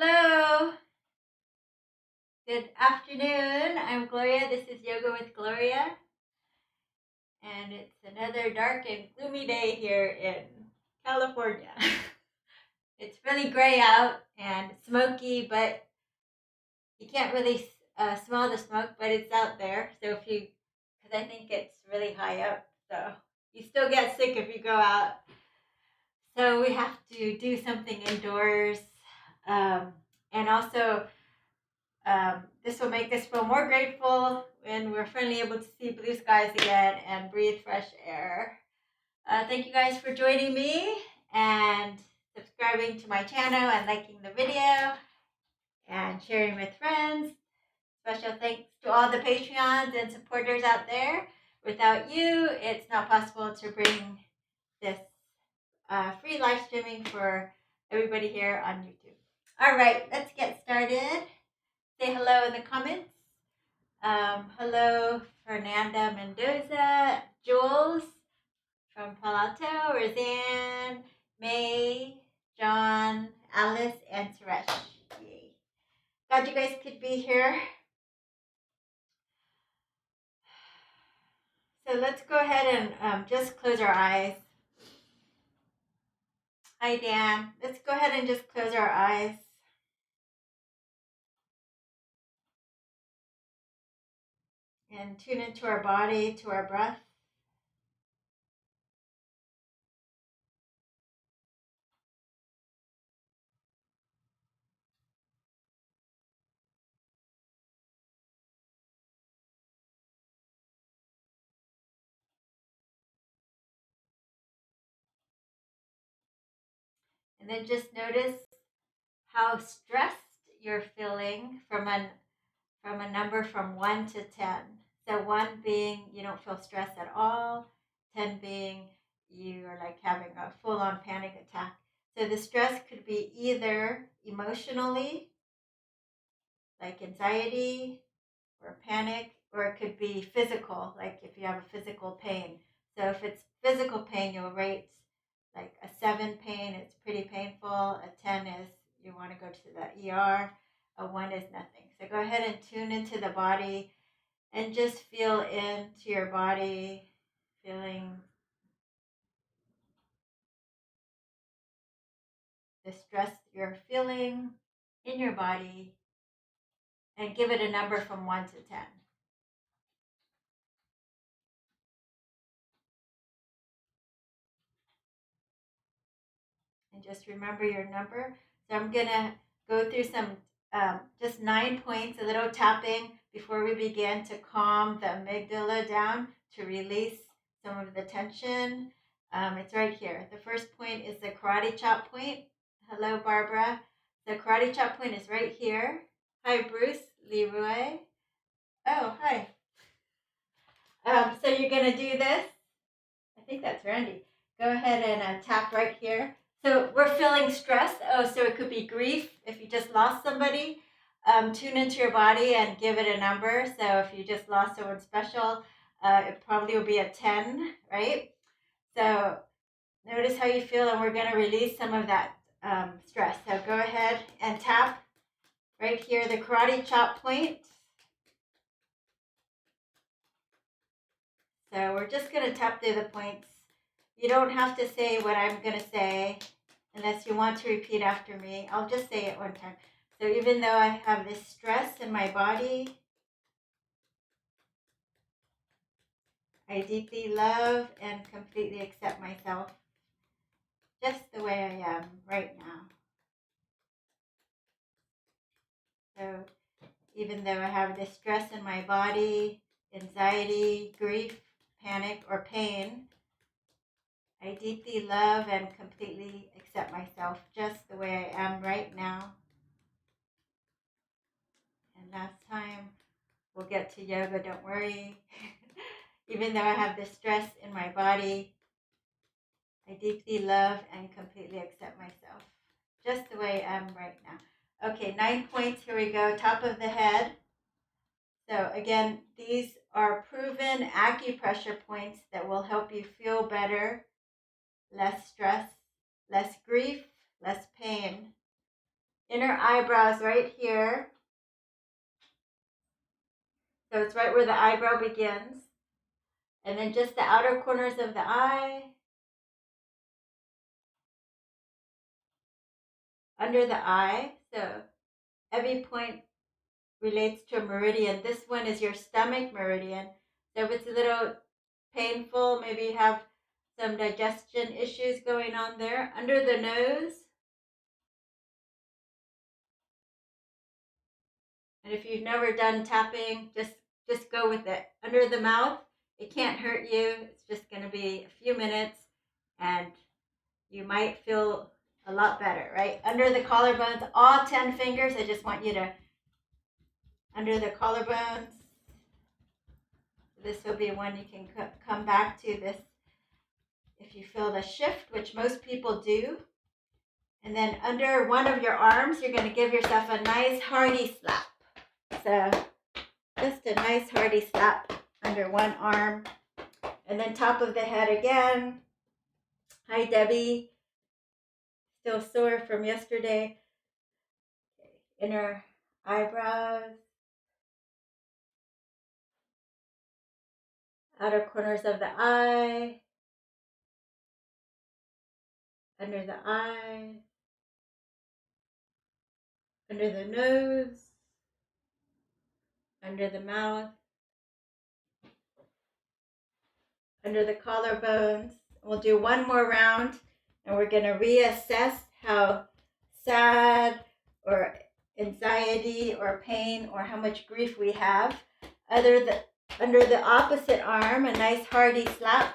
Hello, good afternoon. I'm Gloria. This is Yoga with Gloria. And it's another dark and gloomy day here in California. It's really gray out and smoky, but you can't really smell the smoke, but it's out there. So because I think it's really high up, so you still get sick if you go out. So we have to do something indoors. And also, this will make us feel more grateful when we're finally able to see blue skies again and breathe fresh air. Thank you guys for joining me and subscribing to my channel and liking the video and sharing with friends. Special thanks to all the Patreons and supporters out there. Without you, it's not possible to bring this free live streaming for everybody here on YouTube. All right, let's get started. Say hello in the comments. Hello, Fernanda Mendoza, Jules from Palo Alto, Roseanne, May, John, Alice, and Suresh. Yay. Glad you guys could be here. So let's go ahead and just close our eyes. Hi, Dan. Let's go ahead and just close our eyes. And tune into our body, to our breath. And then just notice how stressed you're feeling from a number from 1 to 10. So 1 being you don't feel stress at all, 10 being you are like having a full-on panic attack. So the stress could be either emotionally, like anxiety or panic, or it could be physical, like if you have a physical pain. So if it's physical pain, you'll rate like a 7 pain, it's pretty painful. A 10 is you want to go to the ER. A 1 is nothing. So go ahead and tune into the body and just feel into your body, feeling the stress you're feeling in your body, and give it a number from 1 to 10. And just remember your number. So I'm going to go through some just 9 points, a little tapping before we begin to calm the amygdala down, to release some of the tension. It's right here. The first point is the karate chop point. Hello, Barbara. The karate chop point is right here. Hi, Bruce Leroy. Oh, hi. So you're going to do this. I think that's Randy. Go ahead and tap right here. So we're feeling stress. Oh, so it could be grief if you just lost somebody. Tune into your body and give it a number. So if you just lost someone special, it probably will be a 10, right? So notice how you feel, and we're going to release some of that stress. So go ahead and tap right here, the karate chop point. So we're just going to tap through the points. You don't have to say what I'm going to say unless you want to repeat after me. I'll just say it one time. So even though I have this stress in my body, I deeply love and completely accept myself just the way I am right now. So even though I have this stress in my body, anxiety, grief, panic, or pain, I deeply love and completely accept myself just the way I am right now. And last time, we'll get to yoga, don't worry. Even though I have this stress in my body, I deeply love and completely accept myself just the way I am right now. Okay, 9 points, here we go, top of the head. So again, these are proven acupressure points that will help you feel better, less stress, less grief, less pain. inner eyebrows right here. So it's right where the eyebrow begins. And then just the outer corners of the eye. Under the eye. So every point relates to a meridian. This one is your stomach meridian. So if it's a little painful, maybe you have some digestion issues going on there. Under the nose. And if you've never done tapping, just go with it. Under the mouth, it can't hurt you. It's just going to be a few minutes and you might feel a lot better, right? Under the collarbones, all 10 fingers, I just want you to, under the collarbones, this will be one you can come back to this if you feel the shift, which most people do. And then under one of your arms, you're going to give yourself a nice hearty slap. So just a nice hearty slap under one arm. And then top of the head again. Hi, Debbie. Still sore from yesterday. Okay. Inner eyebrows. Outer corners of the eye. Under the eye. Under the nose. Under the mouth. Under the collarbones. We'll do one more round and we're going to reassess how sad or anxiety or pain or how much grief we have. Under the opposite arm, a nice hearty slap.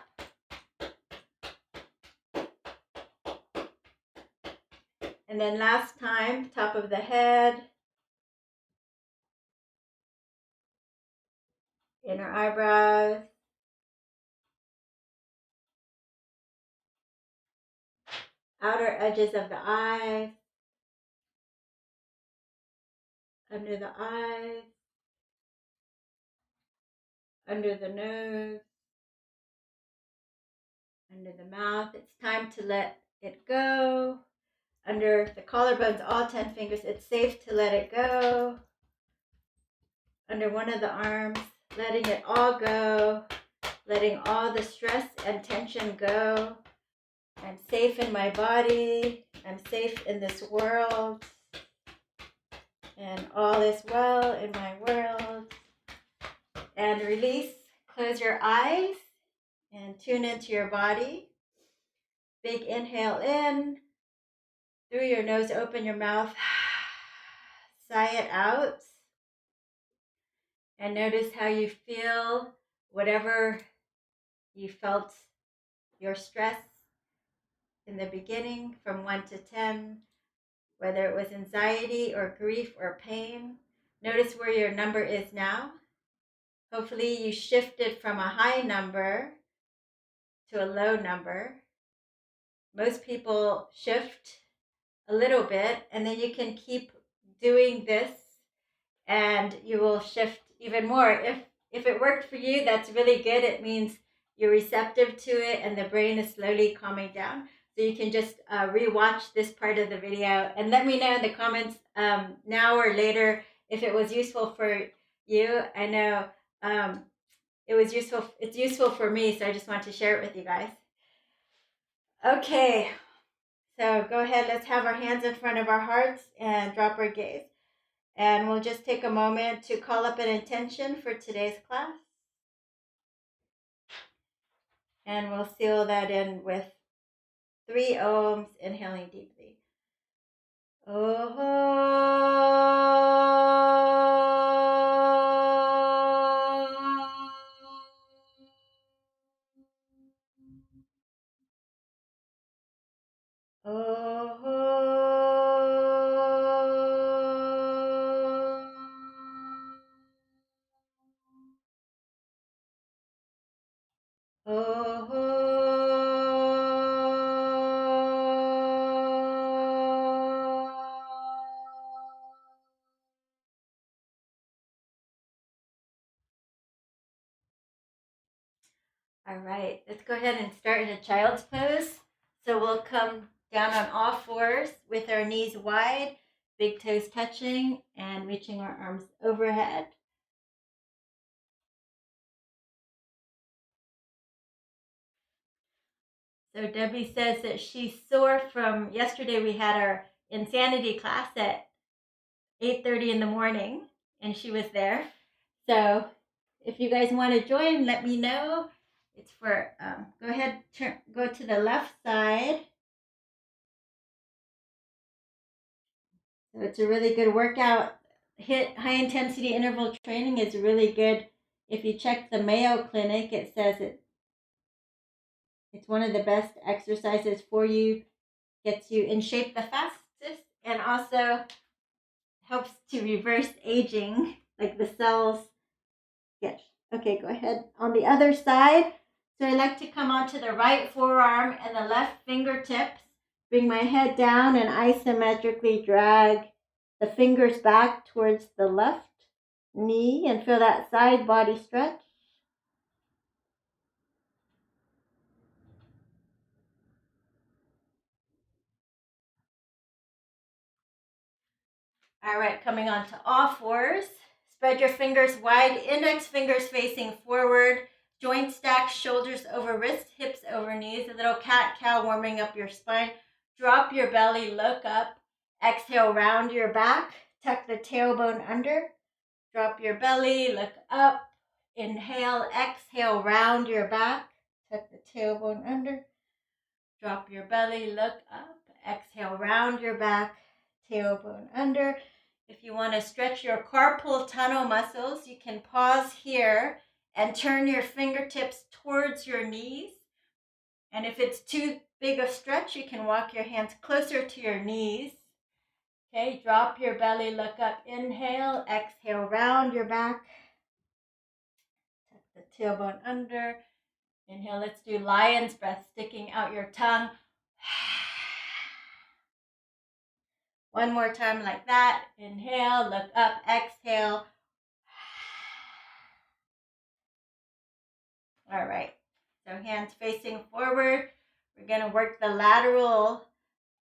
And then last time, top of the head, inner eyebrows, outer edges of the eyes, under the eyes, under the nose, under the mouth. It's time to let it go. Under the collarbones, all 10 fingers, it's safe to let it go. Under one of the arms, letting it all go, letting all the stress and tension go. I'm safe in my body. I'm safe in this world. And all is well in my world. And release. Close your eyes and tune into your body. Big inhale in. Through your nose, open your mouth. Sigh it out. And notice how you feel, whatever you felt your stress in the beginning from 1 to 10, whether it was anxiety or grief or pain. Notice where your number is now. Hopefully you shifted from a high number to a low number. Most people shift a little bit and then you can keep doing this and you will shift even more. If it worked for you, that's really good. It means you're receptive to it and the brain is slowly calming down. So you can just rewatch this part of the video and let me know in the comments now or later if it was useful for you. I know it was useful. It's useful for me, so I just want to share it with you guys. Okay, so go ahead. Let's have our hands in front of our hearts and drop our gaze. And we'll just take a moment to call up an intention for today's class. And we'll seal that in with 3 ohms, inhaling deeply. All right, let's go ahead and start in a child's pose. So we'll come down on all fours with our knees wide big toes touching and reaching our arms overhead. So Debbie says that she's sore from yesterday. We had our insanity class at 8:30 in the morning, and she was there. So if you guys want to join, let me know. It's for, go ahead, go to the left side. So it's a really good workout. HIIT, high intensity interval training, is really good. If you check the Mayo Clinic, it says it's one of the best exercises for you, gets you in shape the fastest, and also helps to reverse aging, like the cells get. Okay, go ahead. On the other side, so I like to come onto the right forearm and the left fingertips, bring my head down and isometrically drag the fingers back towards the left knee and feel that side body stretch. All right, coming on to all fours. Spread your fingers wide, index fingers facing forward, joint stack, shoulders over wrists, hips over knees, a little cat-cow warming up your spine. Drop your belly, look up, exhale, round your back, tuck the tailbone under. Drop your belly, look up, inhale, exhale, round your back, tuck the tailbone under. Drop your belly, look up, exhale, round your back, tailbone under. If you want to stretch your carpal tunnel muscles, you can pause here and turn your fingertips towards your knees. And if it's too big a stretch, you can walk your hands closer to your knees. Okay, drop your belly, look up, inhale, exhale, round your back. Tuck the tailbone under. Inhale, let's do lion's breath, sticking out your tongue. One more time like that. Inhale, look up, exhale. All right. So hands facing forward. We're going to work the lateral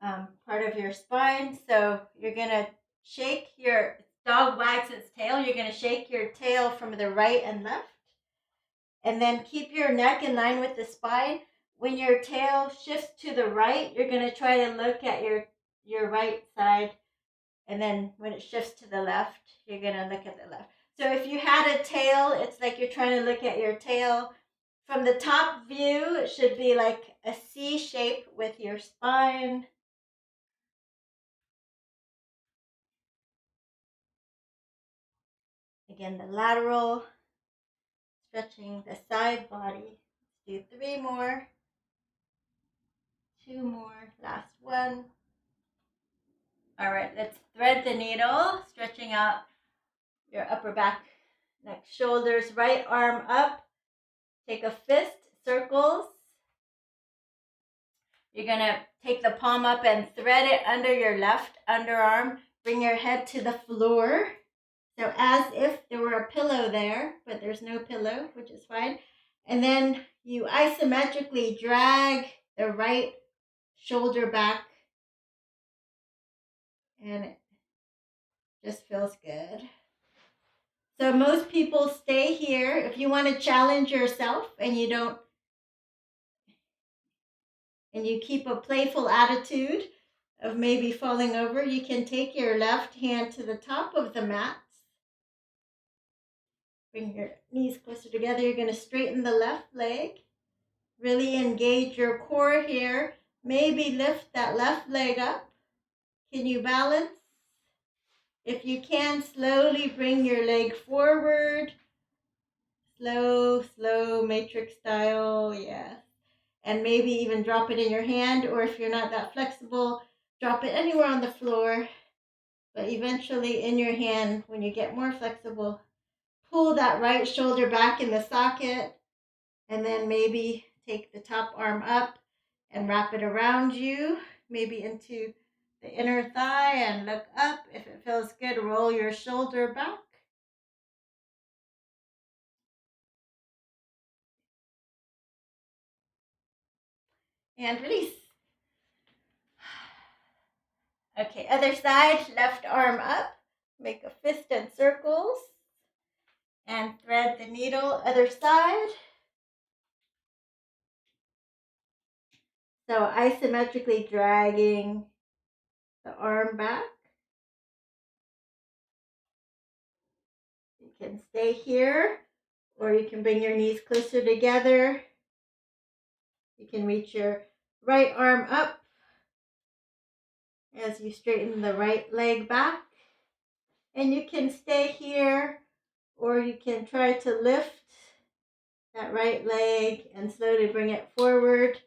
part of your spine. So you're going to shake your dog wags its tail. You're going to shake your tail from the right and left. And then keep your neck in line with the spine. When your tail shifts to the right, you're going to try to look at your right side. And then when it shifts to the left, you're going to look at the left. So if you had a tail, it's like you're trying to look at your tail. From the top view, it should be like a C shape with your spine. Again, the lateral, stretching the side body. Let's do 3 more. 2 more, last one. All right, let's thread the needle, stretching out your upper back, neck, shoulders, right arm up. Take a fist, circles. You're going to take the palm up and thread it under your left underarm. Bring your head to the floor. So as if there were a pillow there, but there's no pillow, which is fine. And then you isometrically drag the right shoulder back. And it just feels good. So most people stay here. If you want to challenge yourself and you keep a playful attitude of maybe falling over, you can take your left hand to the top of the mat. Bring your knees closer together. You're going to straighten the left leg. Really engage your core here. Maybe lift that left leg up. Can you balance? If you can, slowly bring your leg forward. Slow, matrix style, yeah. And maybe even drop it in your hand, or if you're not that flexible, drop it anywhere on the floor. But eventually in your hand, when you get more flexible, pull that right shoulder back in the socket, and then maybe take the top arm up and wrap it around you, maybe into the inner thigh, and look up. If it feels good, roll your shoulder back. And release. Okay, other side, left arm up. Make a fist in circles. And thread the needle, other side. So isometrically dragging the arm back. You can stay here, or you can bring your knees closer together. You can reach your right arm up as you straighten the right leg back. And you can stay here, or you can try to lift that right leg and slowly bring it forward,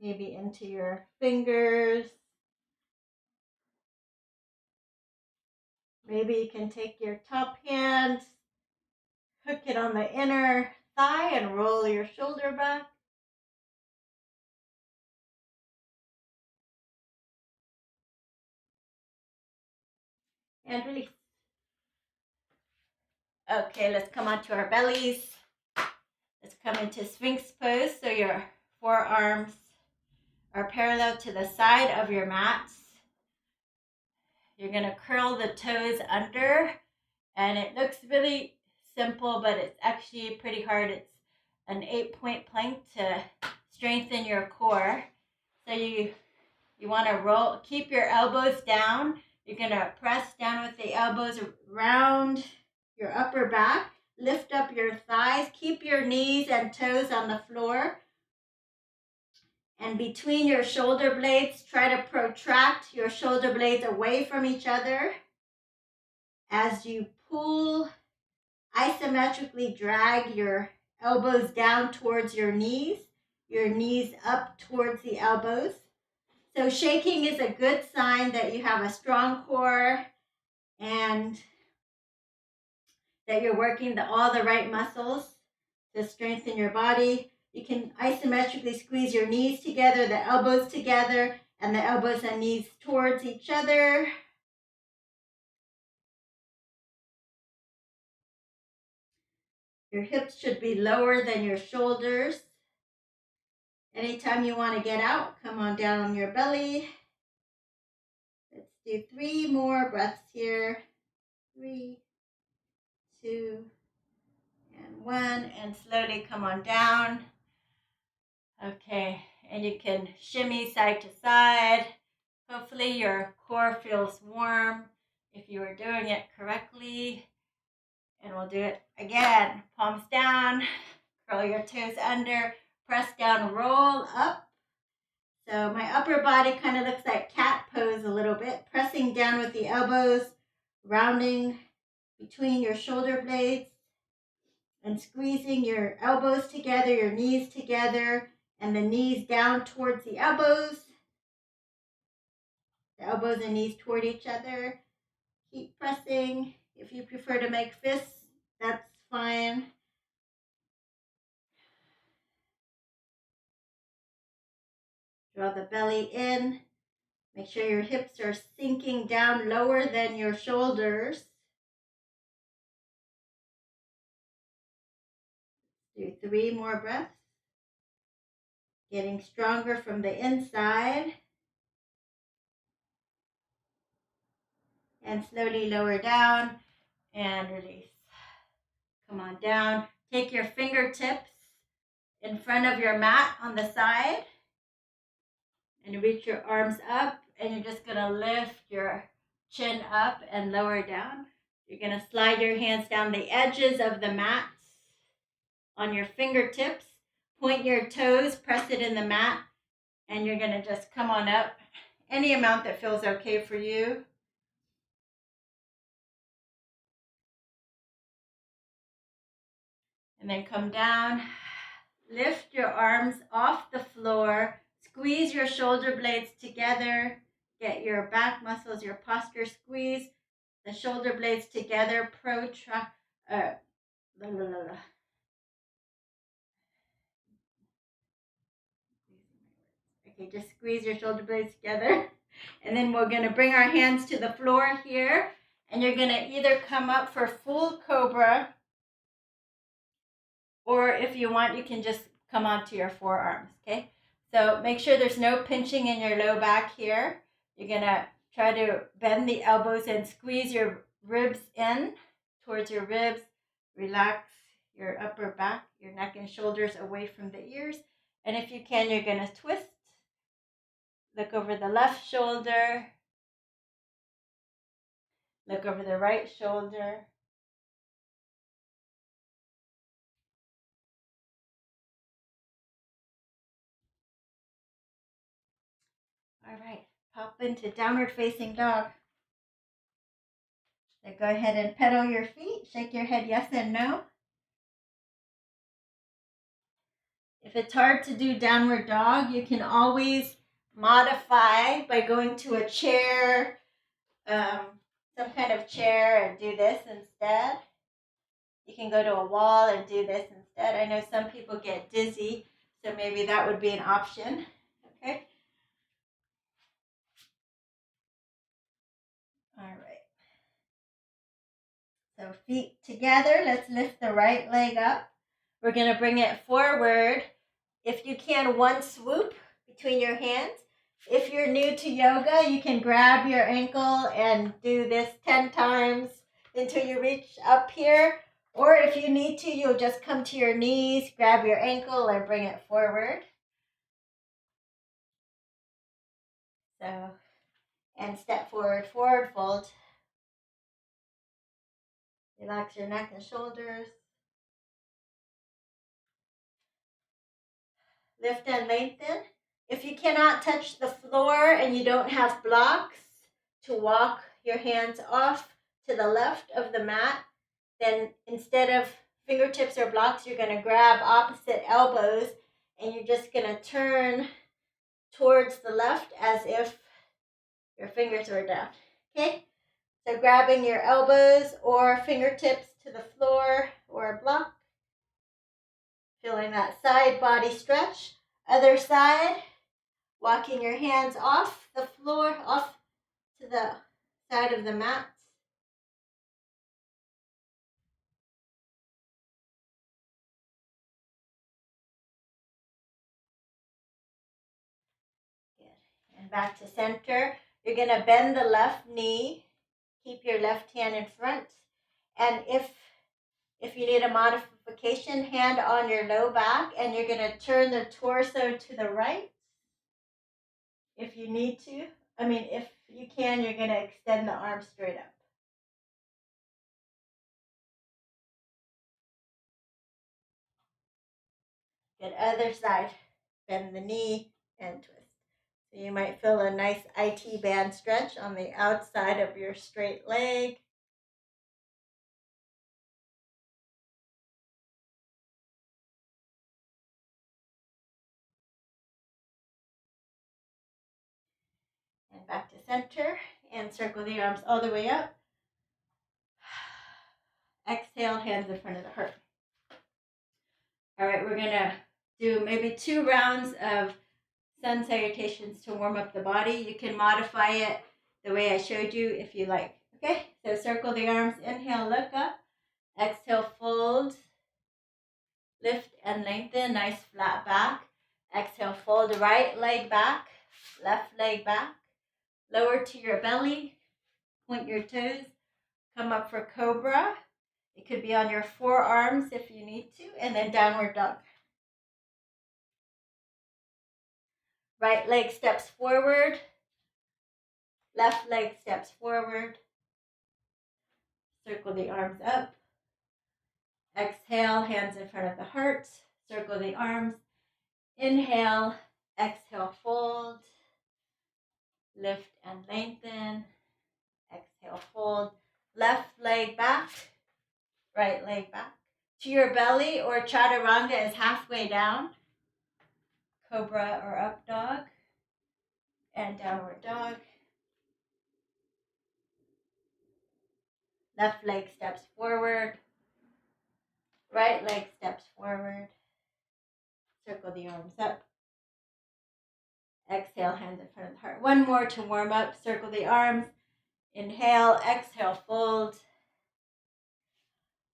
maybe into your fingers. Maybe you can take your top hand, hook it on the inner thigh and roll your shoulder back. And release. Okay, let's come onto our bellies. Let's come into Sphinx pose. So your forearms are parallel to the side of your mats. You're going to curl the toes under, and it looks really simple, but it's actually pretty hard. It's an 8-point plank to strengthen your core. So you want to roll, keep your elbows down. You're going to press down with the elbows around your upper back. Lift up your thighs. Keep your knees and toes on the floor. And between your shoulder blades, try to protract your shoulder blades away from each other. As you pull, isometrically drag your elbows down towards your knees up towards the elbows. So shaking is a good sign that you have a strong core and that you're working all the right muscles to strengthen your body. You can isometrically squeeze your knees together, the elbows together, and the elbows and knees towards each other. Your hips should be lower than your shoulders. Anytime you want to get out, come on down on your belly. Let's do 3 more breaths here. 3, 2, and 1. And slowly come on down. Okay, and you can shimmy side to side. Hopefully your core feels warm if you are doing it correctly. And we'll do it again. Palms down, curl your toes under, press down, roll up. So my upper body kind of looks like cat pose a little bit, pressing down with the elbows, rounding between your shoulder blades, and squeezing your elbows together, your knees together, and the knees down towards the elbows. The elbows and knees toward each other. Keep pressing. If you prefer to make fists, that's fine. Draw the belly in. Make sure your hips are sinking down lower than your shoulders. Do 3 more breaths. Getting stronger from the inside. And slowly lower down and release. Come on down. Take your fingertips in front of your mat on the side. And reach your arms up. And you're just going to lift your chin up and lower down. You're going to slide your hands down the edges of the mat on your fingertips. Point your toes, press it in the mat, and you're going to just come on up any amount that feels okay for you. And then come down, lift your arms off the floor, squeeze your shoulder blades together, get your back muscles, your posture squeeze the shoulder blades together, protract, Okay, just squeeze your shoulder blades together. And then we're going to bring our hands to the floor here. And you're going to either come up for full cobra, or if you want, you can just come onto your forearms, okay? So make sure there's no pinching in your low back here. You're going to Try to bend the elbows and squeeze your ribs in towards your ribs. Relax your upper back, your neck and shoulders away from the ears. And if you can, you're going to twist. Look over the left shoulder. Look over the right shoulder. All right, pop into downward facing dog. So go ahead and pedal your feet. Shake your head yes and no. If it's hard to do downward dog, you can always modify by going to a chair, some kind of chair, and do this instead. You can go to a wall and do this instead. I know some people get dizzy, so maybe that would be an option. Okay. All right. So feet together. Let's lift the right leg up. We're going to bring it forward. If you can, one swoop between your hands. If you're new to yoga, you can grab your ankle and do this 10 times until you reach up here. Or if you need to, you'll just come to your knees, grab your ankle, and bring it forward. So, and step forward, forward fold. Relax your neck and shoulders. Lift and lengthen. If you cannot touch the floor and you don't have blocks to walk your hands off to the left of the mat, then instead of fingertips or blocks, you're going to grab opposite elbows and you're just going to turn towards the left as if your fingers were down. Okay? So grabbing your elbows or fingertips to the floor or a block. Feeling that side body stretch. Other side. Walking your hands off the floor, off to the side of the mat. Good. And back to center. You're going to bend the left knee. Keep your left hand in front. And if you need a modification, hand on your low back, and you're going to turn the torso to the right. If you need to. If you can, you're going to extend the arms straight up. Good. Other side. Bend the knee and twist. So you might feel a nice IT band stretch on the outside of your straight leg. And back to center. And circle the arms all the way up. Exhale, hands in front of the heart. All right, we're going to do maybe 2 rounds of sun salutations to warm up the body. You can modify it the way I showed you if you like. Okay, so circle the arms. Inhale, look up. Exhale, fold. Lift and lengthen. Nice flat back. Exhale, fold right leg back. Left leg back. Lower to your belly. Point your toes. Come up for Cobra. It could be on your forearms if you need to. And then Downward Dog. Right leg steps forward. Left leg steps forward. Circle the arms up. Exhale, hands in front of the heart. Circle the arms. Inhale, exhale, fold. Lift and lengthen. Exhale, fold. Left leg back. Right leg back. To your belly, or Chaturanga is halfway down. Cobra or up dog. And Downward Dog. Left leg steps forward. Right leg steps forward. Circle the arms up. Exhale, hands in front of the heart. One more to warm up. Circle the arms. Inhale, exhale, fold.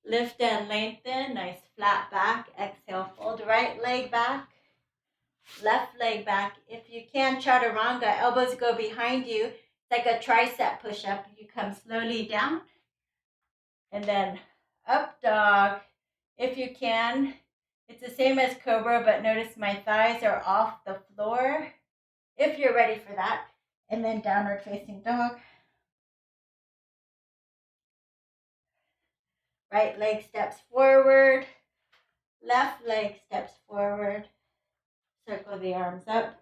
Lift and lengthen. Nice flat back. Exhale, fold. Right leg back. Left leg back. If you can, Chaturanga, elbows go behind you. It's like a tricep push-up. You come slowly down and then up dog if you can. It's the same as Cobra, but notice my thighs are off the floor if you're ready for that. And then downward facing dog. Right leg steps forward, left leg steps forward. Circle the arms up.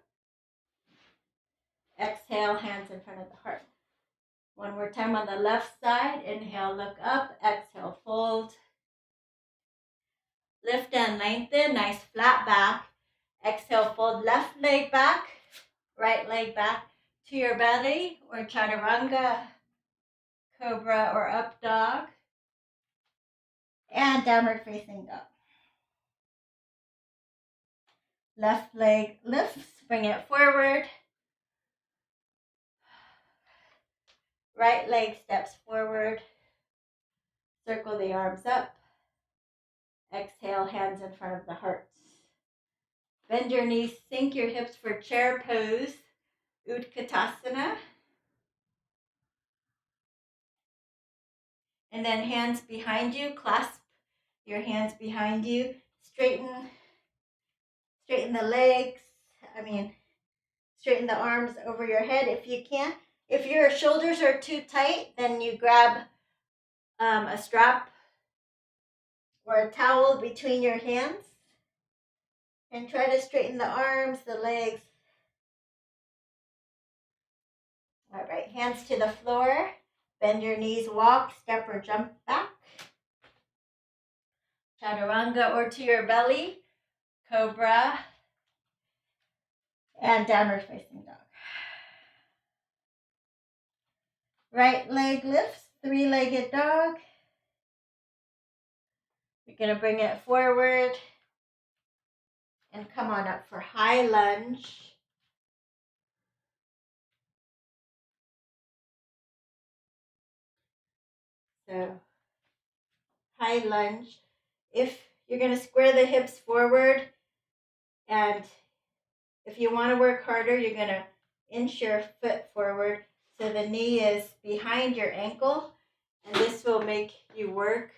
Exhale, hands in front of the heart. One more time on the left side. Inhale, look up. Exhale, fold. Lift and lengthen. Nice flat back. Exhale, fold left leg back. Right leg back to your belly or Chaturanga, Cobra or up dog. And downward facing dog. Left leg lifts. Bring it forward. Right leg steps forward. Circle the arms up. Exhale, hands in front of the heart. Bend your knees, sink your hips for chair pose, Utkatasana. And then hands behind you, clasp your hands behind you. Straighten the legs, straighten the arms over your head if you can. If your shoulders are too tight, then you grab a strap or a towel between your hands and try to straighten the arms, the legs. All right, hands to the floor. Bend your knees, walk, step or jump back. Chaturanga or to your belly. Cobra and downward facing dog. Right leg lifts, three-legged dog. You're going to bring it forward and come on up for high lunge. So, high lunge. If you're going to square the hips forward, and if you want to work harder, you're going to inch your foot forward so the knee is behind your ankle, and this will make you work.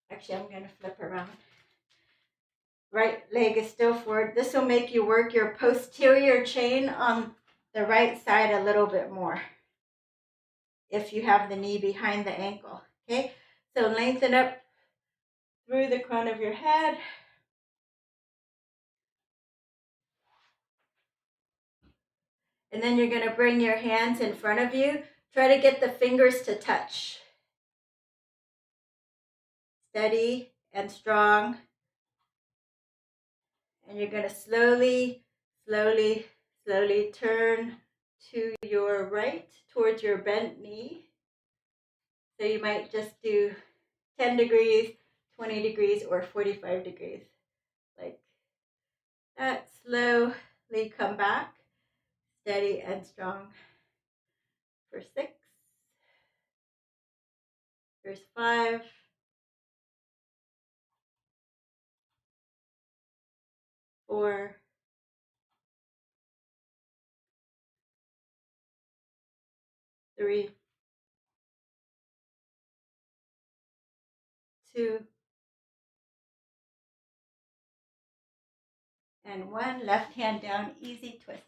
Actually, I'm going to flip around. Right leg is still forward. This will make you work your posterior chain on the right side a little bit more if you have the knee behind the ankle. Okay, so lengthen up through the crown of your head. And then you're going to bring your hands in front of you. Try to get the fingers to touch. Steady and strong. And you're going to slowly turn to your right towards your bent knee. So you might just do 10 degrees, 20 degrees, or 45 degrees. Like that. Slowly come back. Steady and strong. For 6. Here's 5. 4. 3. 2. And 1. Left hand down, easy twist.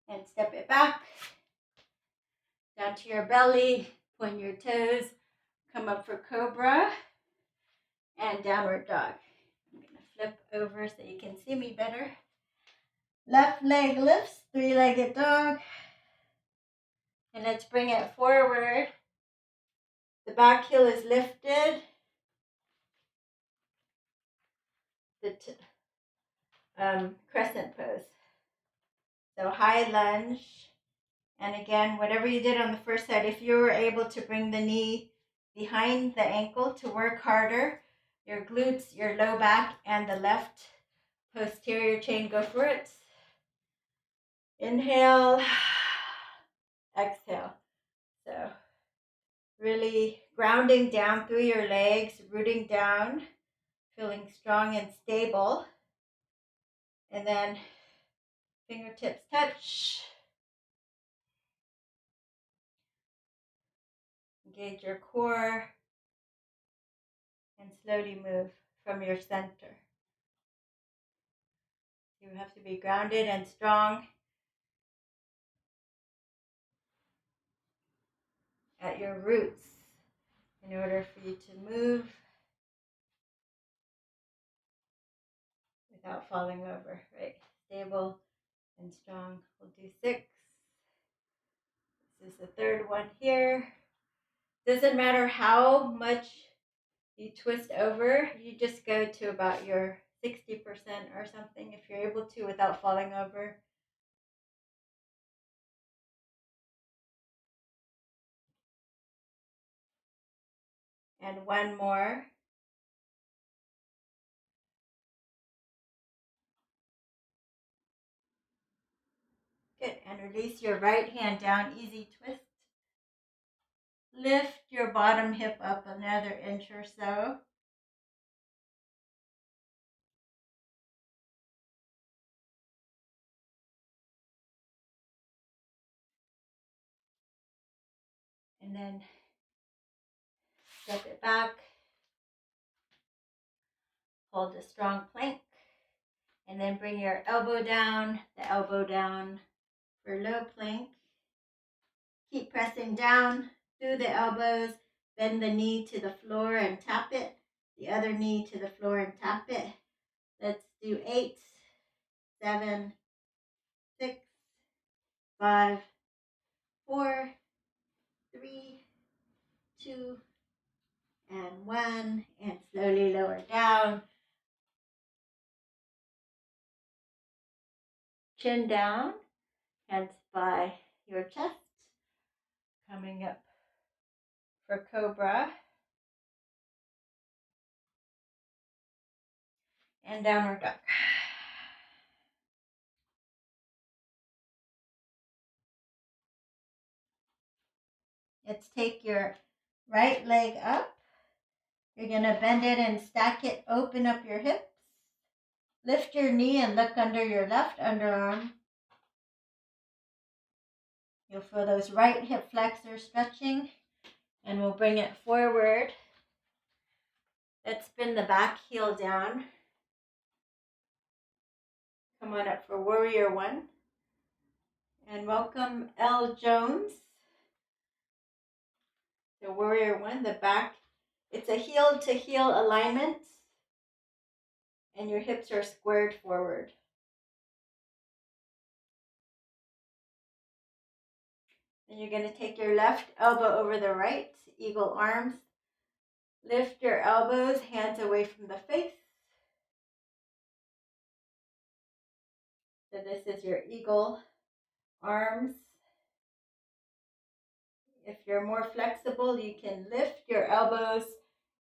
And step it back. Down to your belly, point your toes, come up for Cobra and Downward Dog. I'm going to flip over so you can see me better. Left leg lifts, three-legged dog. And let's bring it forward. The back heel is lifted. The crescent pose. So high lunge. And again, whatever you did on the first side, if you were able to bring the knee behind the ankle to work harder, your glutes, your low back, and the left posterior chain, go for it. Inhale, exhale. So really grounding down through your legs, rooting down, feeling strong and stable. And then fingertips touch. Engage your core and slowly move from your center. You have to be grounded and strong at your roots in order for you to move without falling over, right? Stable and strong. We'll do 6. This is the third one here. Doesn't matter how much you twist over, you just go to about your 60% or something if you're able to without falling over. And one more. Good. And release your right hand down. Easy twist. Lift your bottom hip up another inch or so. And then step it back. Hold a strong plank. And then bring your elbow down, the elbow down for low plank. Keep pressing down through the elbows. Bend the knee to the floor and tap it. The other knee to the floor and tap it. Let's do 8, 7, 6, 5, 4, 3, 2, and 1. And slowly lower down. Chin down. Hands by your chest. Coming up for Cobra and Downward Dog. Let's take your right leg up. You're going to bend it and stack it. Open up your hips. Lift your knee and look under your left underarm. You'll feel those right hip flexors stretching. And we'll bring it forward. Let's spin the back heel down. Come on up for Warrior 1. And welcome L. Jones. The Warrior 1, the back. It's a heel to heel alignment. And your hips are squared forward. And you're going to take your left elbow over the right, eagle arms. Lift your elbows, hands away from the face. So this is your eagle arms. If you're more flexible, you can lift your elbows,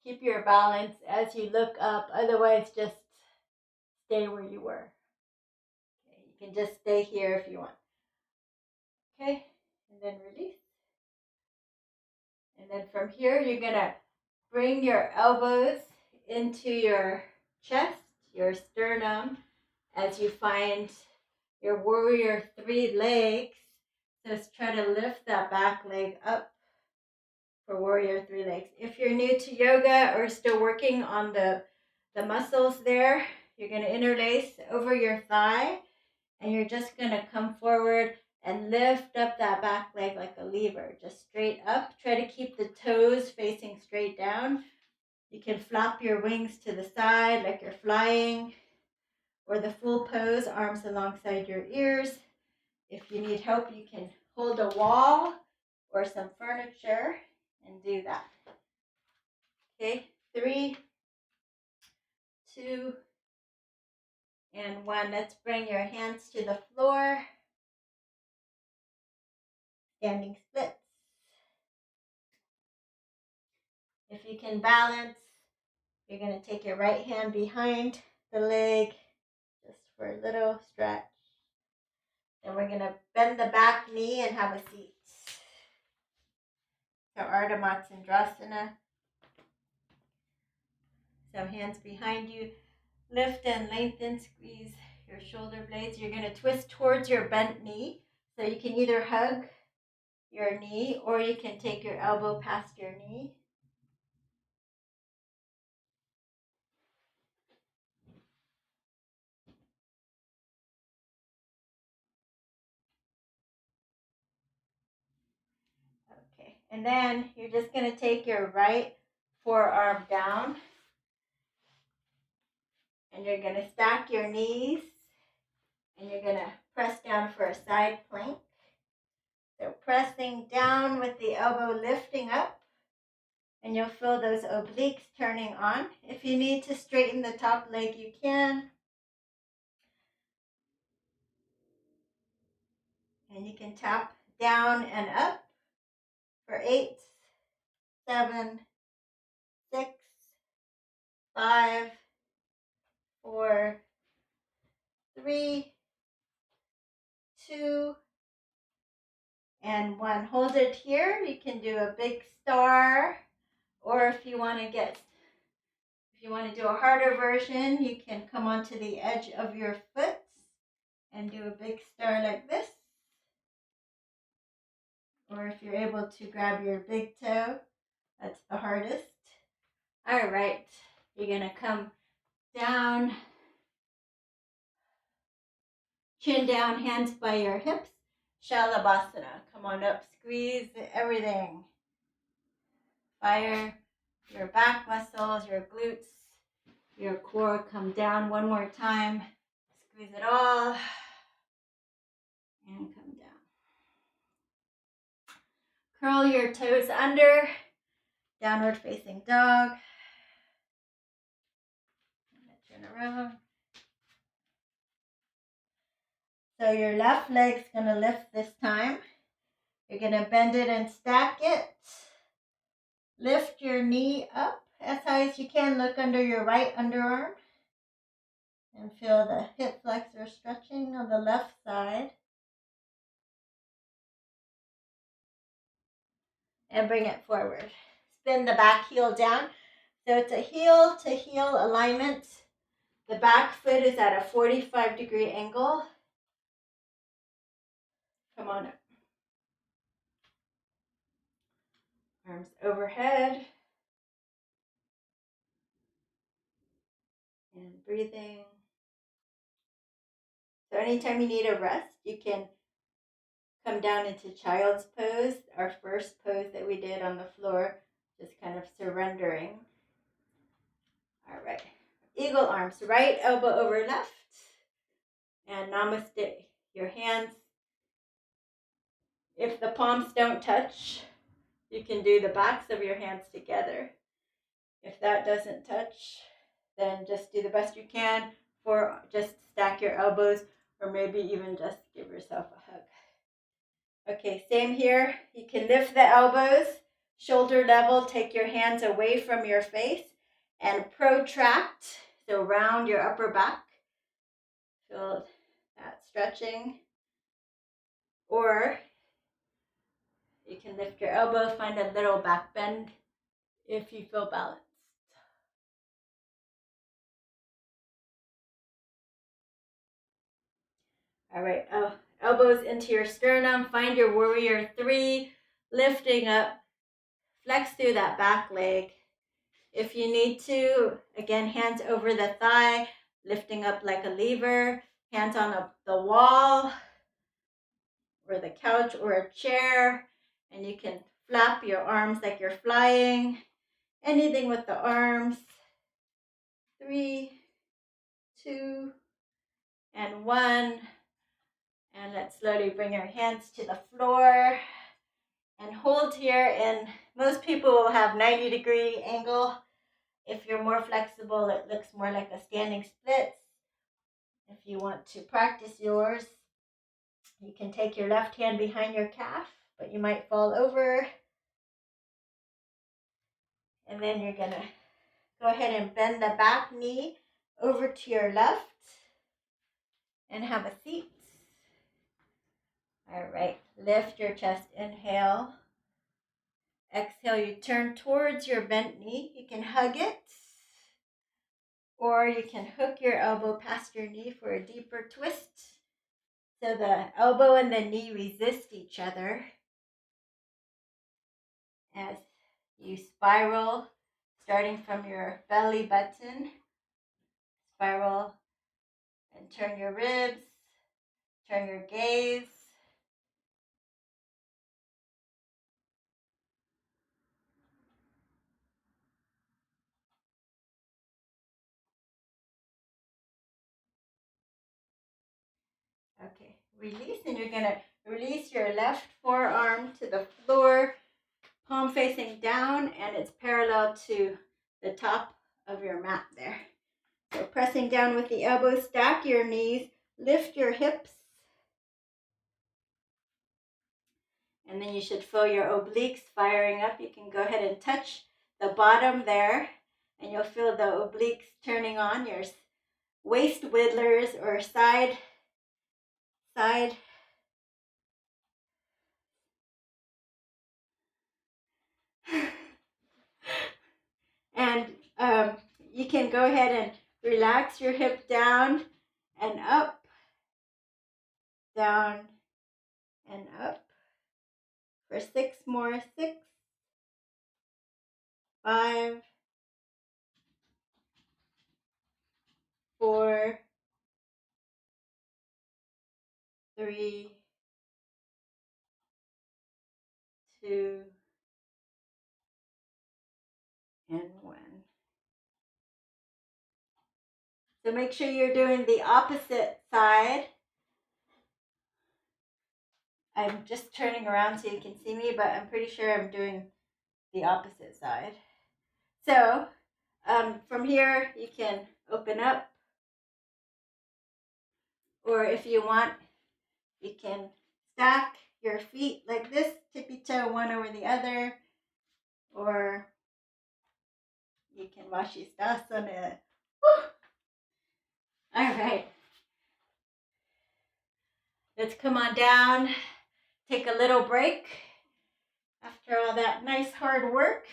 keep your balance as you look up. Otherwise, just stay where you were. Okay, you can just stay here if you want. Okay, and then release. And then from here, you're going to bring your elbows into your chest, your sternum, as you find your Warrior 3 legs. Just try to lift that back leg up for Warrior 3 legs. If you're new to yoga or still working on the muscles there, you're going to interlace over your thigh, and you're just going to come forward and lift up that back leg like a lever, just straight up. Try to keep the toes facing straight down. You can flap your wings to the side like you're flying, or the full pose, arms alongside your ears. If you need help, you can hold a wall or some furniture and do that. Okay, 3, 2, and 1. Let's bring your hands to the floor. Standing splits. If you can balance, you're going to take your right hand behind the leg just for a little stretch. And we're going to bend the back knee and have a seat. So Ardha Matsyendrasana. So hands behind you, lift and lengthen, squeeze your shoulder blades. You're going to twist towards your bent knee. So you can either hug your knee or you can take your elbow past your knee. Okay, and then you're just going to take your right forearm down and you're going to stack your knees and you're going to press down for a side plank. So pressing down with the elbow lifting up, and you'll feel those obliques turning on. If you need to straighten the top leg, you can. And you can tap down and up for 8, 7, 6, 5, 4, 3, 2, and 1. Hold it here. You can do a big star, or if you want to do a harder version, you can come onto the edge of your foot and do a big star like this. Or if you're able to grab your big toe, that's the hardest. All right, you're going to come down, chin down, hands by your hips. Shalabhasana. Come on up, squeeze everything. Fire your back muscles, your glutes, your core. Come down one more time. Squeeze it all. And come down. Curl your toes under. Downward facing dog. Turn around. So your left leg's going to lift this time. You're going to bend it and stack it. Lift your knee up as high as you can. Look under your right underarm. And feel the hip flexor stretching on the left side. And bring it forward. Spin the back heel down. So it's a heel to heel alignment. The back foot is at a 45-degree angle. Come on up. Arms overhead. And breathing. So anytime you need a rest, you can come down into child's pose, our first pose that we did on the floor, just kind of surrendering. All right. Eagle arms, right elbow over left. And namaste. Your hands, if the palms don't touch, you can do the backs of your hands together. If that doesn't touch, then just do the best you can, or just stack your elbows, or maybe even just give yourself a hug. Okay, same here. You can lift the elbows, shoulder level, take your hands away from your face, and protract, so round your upper back. Feel that stretching. Or you can lift your elbow, find a little back bend if you feel balanced. All right, elbows into your sternum. Find your warrior 3, lifting up. Flex through that back leg. If you need to, again, hands over the thigh, lifting up like a lever. Hands on the wall or the couch or a chair. And you can flap your arms like you're flying. Anything with the arms. 3, 2, and 1. And let's slowly bring your hands to the floor. And hold here. And most people will have 90-degree angle. If you're more flexible, it looks more like a standing split. If you want to practice yours, you can take your left hand behind your calf, but you might fall over. And then you're going to go ahead and bend the back knee over to your left and have a seat. All right, lift your chest, inhale. Exhale, you turn towards your bent knee. You can hug it. Or you can hook your elbow past your knee for a deeper twist. So the elbow and the knee resist each other as you spiral, starting from your belly button. Spiral and turn your ribs, turn your gaze. Okay, release, and you're going to release your left forearm to the floor, palm facing down, and it's parallel to the top of your mat there. So pressing down with the elbows, stack your knees, lift your hips, and then you should feel your obliques firing up. You can go ahead and touch the bottom there, and you'll feel the obliques turning on, your waist wigglers or side. And you can go ahead and relax your hip down and up, down and up for 6 more. 6, 5, 4, 3, 2, and 1. So make sure you're doing the opposite side. I'm just turning around so you can see me, but I'm pretty sure I'm doing the opposite side. So from here, you can open up, or if you want, you can stack your feet like this, tippy toe one over the other, or you can Vashisthasana. Woo! All right. Let's come on down, take a little break after all that nice hard work.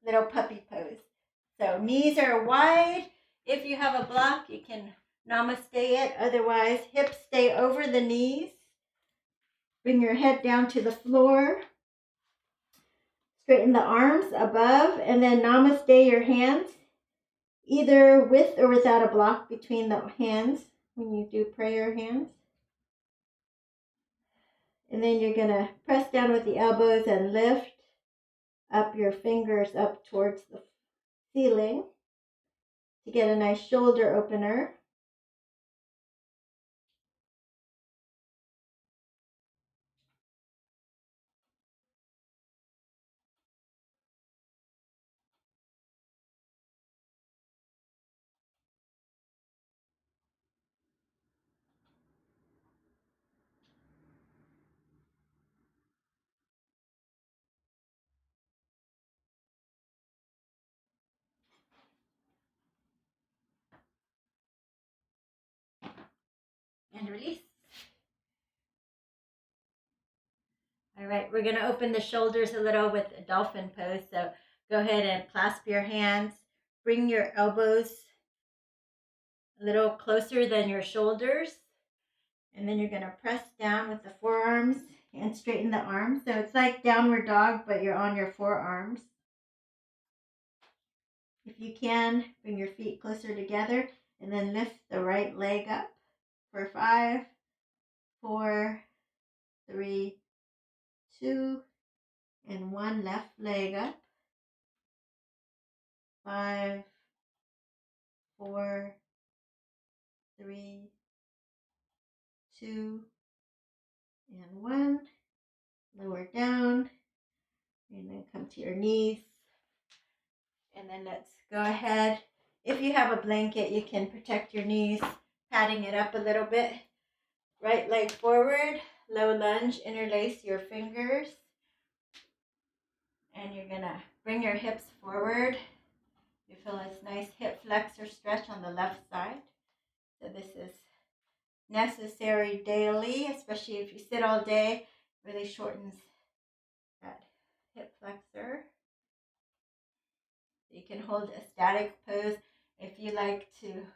Little puppy pose. So knees are wide. If you have a block, you can namaste it. Otherwise, hips stay over the knees. Bring your head down to the floor. Straighten the arms above, and then namaste your hands, either with or without a block between the hands when you do prayer hands. And then you're going to press down with the elbows and lift up your fingers up towards the ceiling to get a nice shoulder opener. And release. All right, we're going to open the shoulders a little with a dolphin pose. So go ahead and clasp your hands. Bring your elbows a little closer than your shoulders. And then you're going to press down with the forearms and straighten the arms. So it's like downward dog, but you're on your forearms. If you can, bring your feet closer together and then lift the right leg up for 5, 4, 3, 2, and 1. Left leg up. 5, 4, 3, 2, and 1. Lower down, and then come to your knees. And then let's go ahead. If you have a blanket, you can protect your knees, patting it up a little bit. Right leg forward, low lunge, interlace your fingers. And you're going to bring your hips forward. You feel this nice hip flexor stretch on the left side. So this is necessary daily, especially if you sit all day. It really shortens that hip flexor. You can hold a static pose If you like to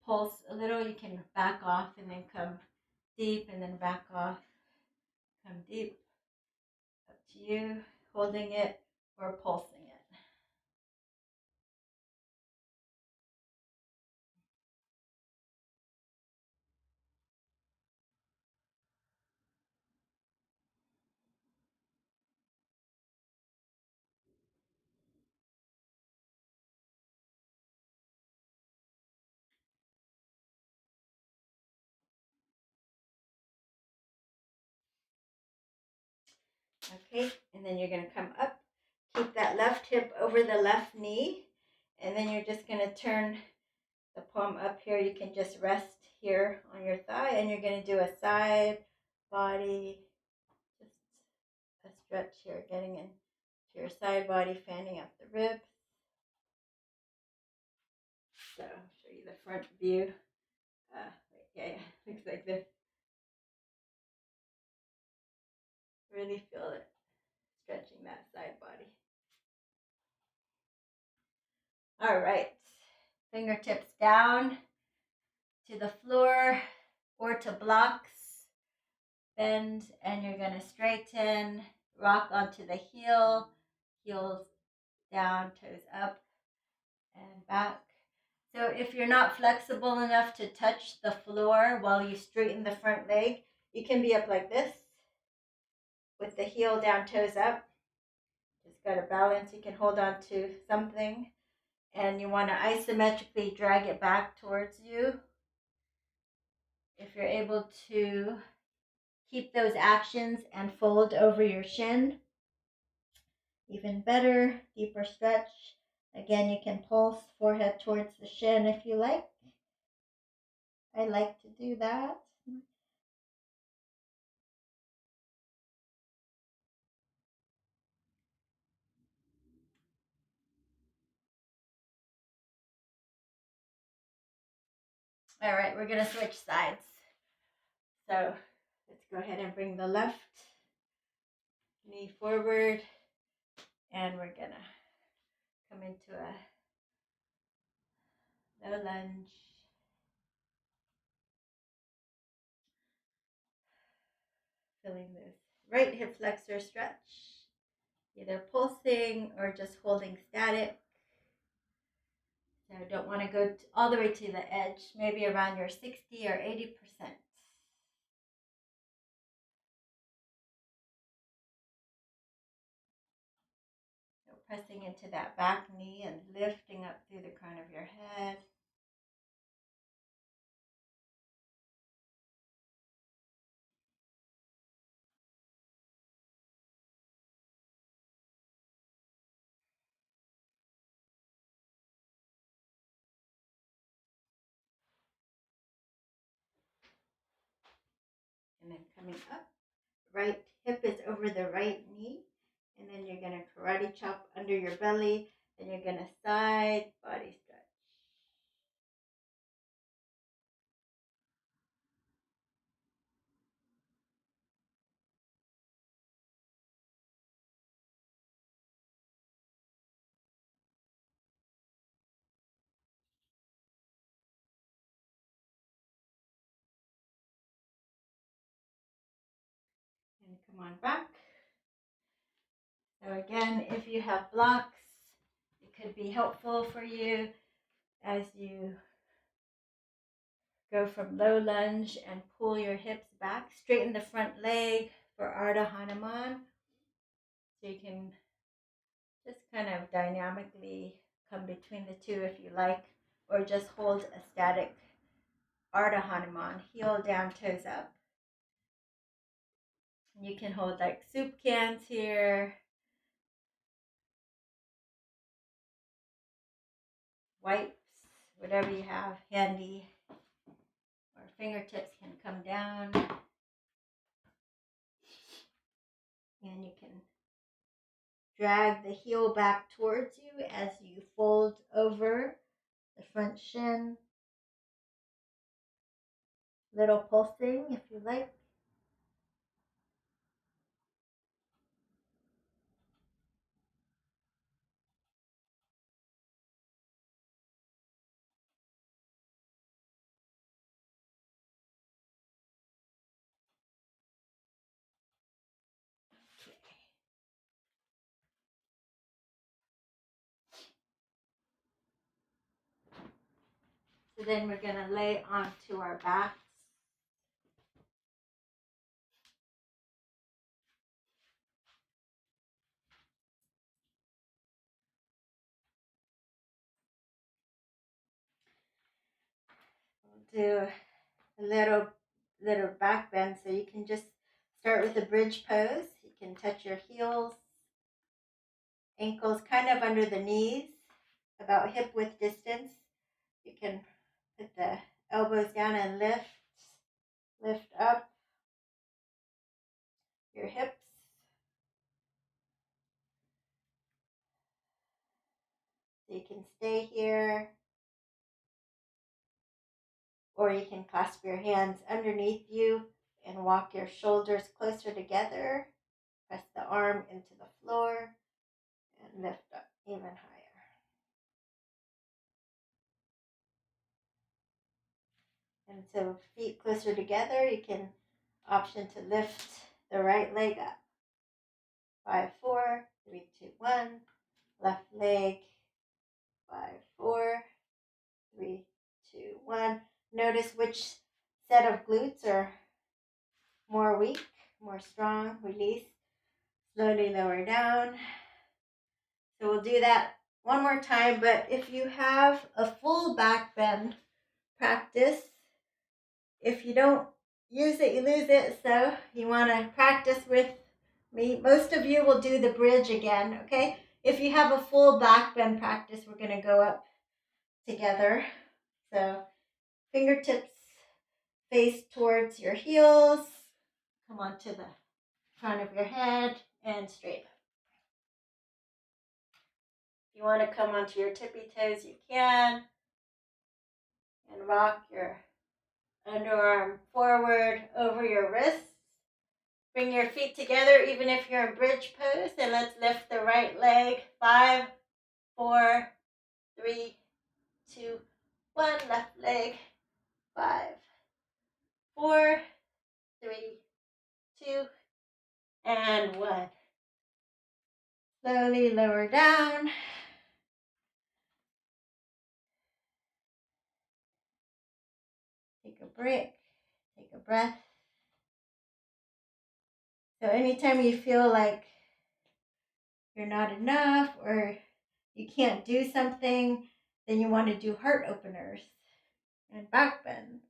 pulse a little, you can back off and then come deep and then back off, come deep. Up to you, holding it or pulsing it. Okay, and then you're going to come up, keep that left hip over the left knee, and then you're just going to turn the palm up here. You can just rest here on your thigh, and you're going to do a side body, just a stretch here, getting into your side body, fanning up the ribs. So I'll show you the front view. Yeah, looks like this. Really feel it, stretching that side body. All right, fingertips down to the floor or to blocks. Bend, and you're going to straighten, rock onto the heel, heels down, toes up and back. So if you're not flexible enough to touch the floor while you straighten the front leg, you can be up like this with the heel down, toes up. Just got to balance. You can hold on to something, and you want to isometrically drag it back towards you. If you're able to keep those actions and fold over your shin, even better. Deeper stretch. Again, you can pulse forehead towards the shin if you like. I like to do that. All right, we're going to switch sides. So let's go ahead and bring the left knee forward, and we're going to come into a low lunge. Feeling this right hip flexor stretch, either pulsing or just holding static. So don't want to go all the way to the edge, maybe around your 60 or 80%. So pressing into that back knee and lifting up through the crown of your head. And then coming up, right hip is over the right knee. And then you're going to karate chop under your belly. And you're going to side body stretch. And come on back. So again, if you have blocks, it could be helpful for you as you go from low lunge and pull your hips back. Straighten the front leg for Ardha Hanuman. So you can just kind of dynamically come between the two if you like, or just hold a static Ardha Hanuman, heel down, toes up. You can hold like soup cans here, wipes, whatever you have handy, or fingertips can come down, and you can drag the heel back towards you as you fold over the front shin. Little pulsing if you like. So then we're going to lay onto our backs. We'll do a little back bend, so you can just start with a bridge pose. You can touch your heels, ankles kind of under the knees, about hip width distance. You can put the elbows down and lift up your hips. So you can stay here, or you can clasp your hands underneath you and walk your shoulders closer together. Press the arm into the floor and lift up even higher. And so feet closer together, you can option to lift the right leg up. 5, 4, 3, 2, 1. Left leg. 5, 4, 3, 2, 1. Notice which set of glutes are more weak, more strong. Release. Slowly lower down. So we'll do that one more time, but if you have a full back bend practice, if you don't use it, you lose it. So you want to practice with me. Most of you will do the bridge again, okay? If you have a full back bend practice, we're going to go up together. So fingertips face towards your heels. Come on to the front of your head and straight up. If you want to come onto your tippy toes, you can. And rock your underarm forward over your wrists. Bring your feet together even if you're in bridge pose. And let's lift the right leg. 5, 4, 3, 2, 1. Left leg. 5, 4, 3, 2, and 1. Slowly lower down. Take a break. Take a breath. So anytime you feel like you're not enough or you can't do something, then you want to do heart openers and back bend.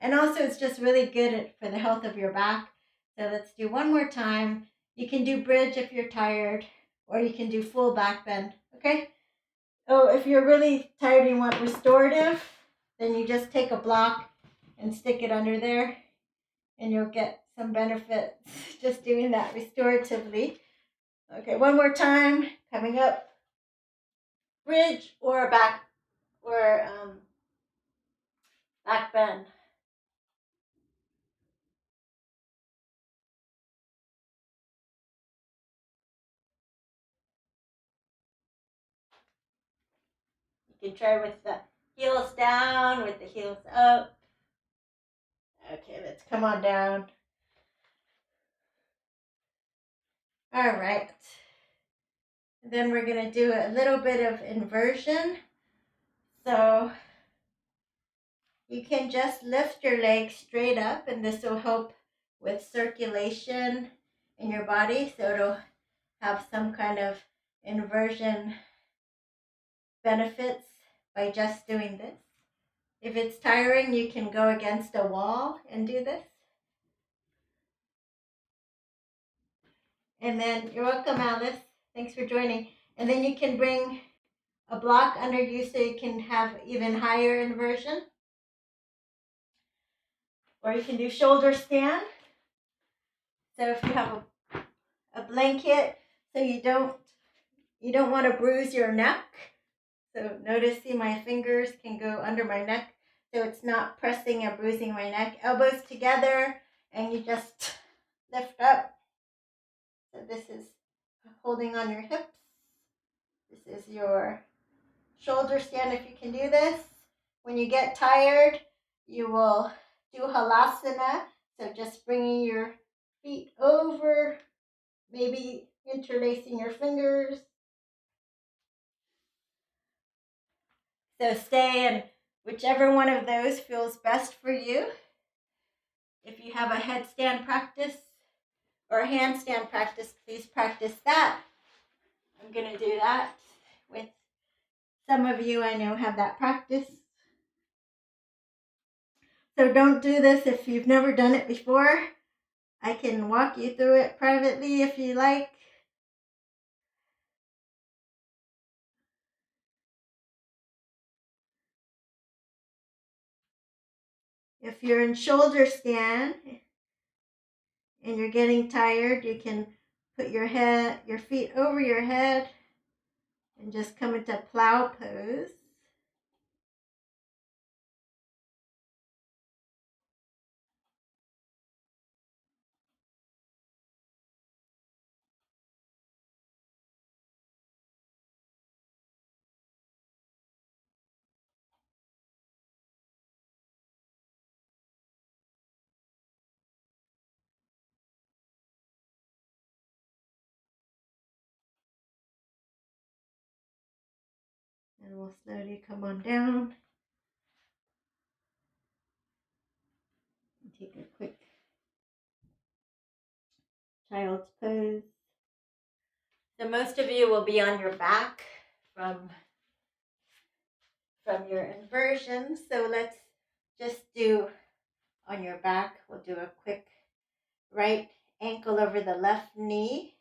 And also it's just really good for the health of your back. So let's do one more time. You can do bridge if you're tired, or you can do full back bend, okay? Oh, if you're really tired and you want restorative, then you just take a block and stick it under there, and you'll get some benefits just doing that restoratively. Okay, one more time, coming up. Bridge or back bend. You can try with the heels down, with the heels up. Okay, let's come on down. All right. Then we're going to do a little bit of inversion. So you can just lift your legs straight up, and this will help with circulation in your body. So it'll have some kind of inversion benefits by just doing this. If it's tiring, you can go against a wall and do this. And then you're welcome, Alice. Thanks for joining. And then you can bring a block under you so you can have even higher inversion. Or you can do shoulder stand. So if you have a blanket, so you don't want to bruise your neck. So notice, see, my fingers can go under my neck, so it's not pressing and bruising my neck. Elbows together, and you just lift up. So this is holding on your hips. This is your shoulder stand if you can do this. When you get tired, you will do Halasana. So just bringing your feet over, maybe interlacing your fingers. So stay in whichever one of those feels best for you. If you have a headstand practice or a handstand practice, please practice that. I'm going to do that with some of you I know have that practice. So don't do this if you've never done it before. I can walk you through it privately if you like. If you're in shoulder stand and you're getting tired, you can put your feet over your head and just come into plow pose. And we'll slowly come on down and take a quick child's pose. So most of you will be on your back from your inversion. So let's just do on your back. We'll do a quick right ankle over the left knee,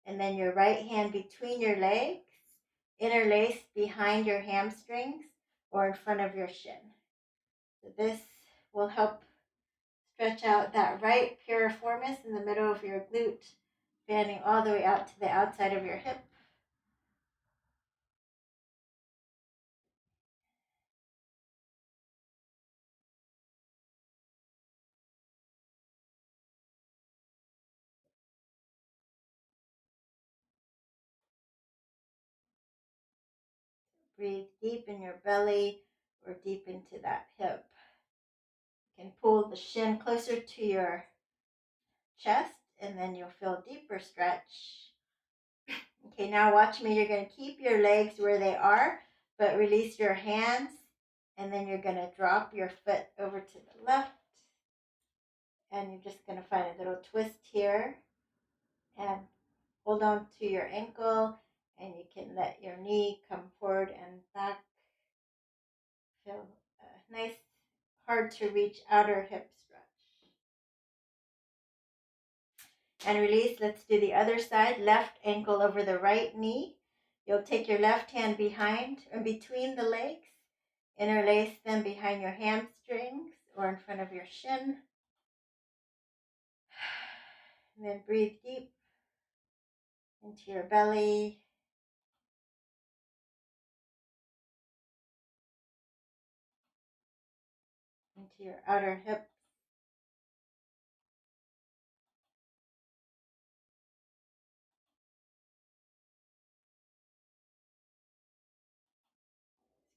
and then your right hand between your legs, interlaced behind your hamstrings or in front of your shin. So this will help stretch out that right piriformis in the middle of your glute, fanning all the way out to the outside of your hip. Breathe deep in your belly or deep into that hip. You can pull the shin closer to your chest, and then you'll feel deeper stretch. Okay, now watch me. You're going to keep your legs where they are, but release your hands, and then you're going to drop your foot over to the left, and you're just going to find a little twist here, and hold on to your ankle, and you can let your knee come forward and back. Feel a nice, hard to reach outer hip stretch. And release. Let's do the other side. Left ankle over the right knee. You'll take your left hand behind and between the legs, interlace them behind your hamstrings or in front of your shin. And then breathe deep into your belly. Into your outer hips.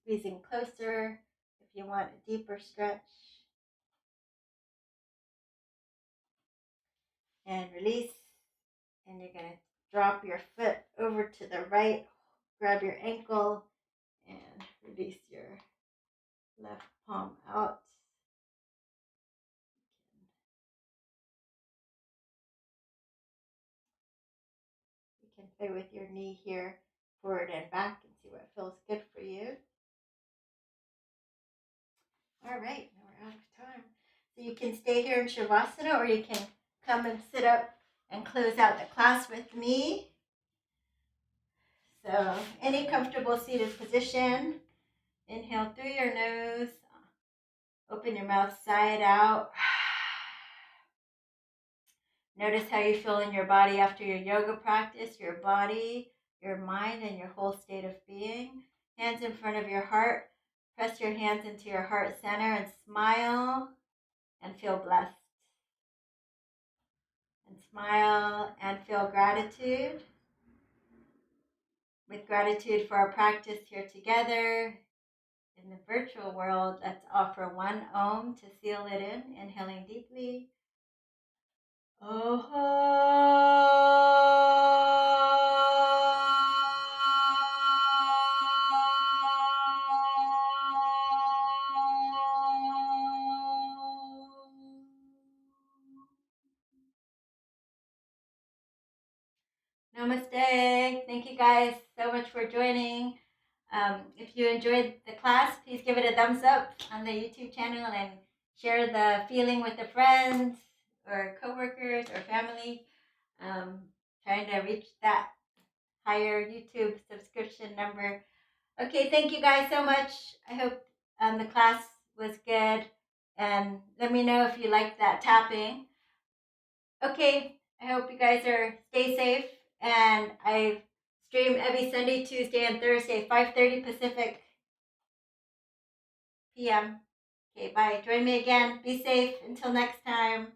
Squeezing closer if you want a deeper stretch. And release. And you're going to drop your foot over to the right. Grab your ankle and release your left palm out. You can play with your knee here, forward and back, and see what feels good for you. All right, now we're out of time. So you can stay here in Shavasana, or you can come and sit up and close out the class with me. So any comfortable seated position. Inhale through your nose. Open your mouth side out. Notice how you feel in your body after your yoga practice, your body, your mind, and your whole state of being. Hands in front of your heart. Press your hands into your heart center and smile and feel blessed. And smile and feel gratitude. With gratitude for our practice here together in the virtual world, let's offer one Om to seal it in. Inhaling deeply. guys so much for joining. If you enjoyed the class, please give it a thumbs up on the YouTube channel and share the feeling with the friends or coworkers or family. Trying to reach that higher YouTube subscription number. Okay, thank you guys so much. I hope the class was good. And let me know if you like that tapping. Okay, I hope you guys stay safe. And I stream every Sunday, Tuesday, and Thursday, 5:30 Pacific p.m. Okay, bye. Join me again. Be safe. Until next time.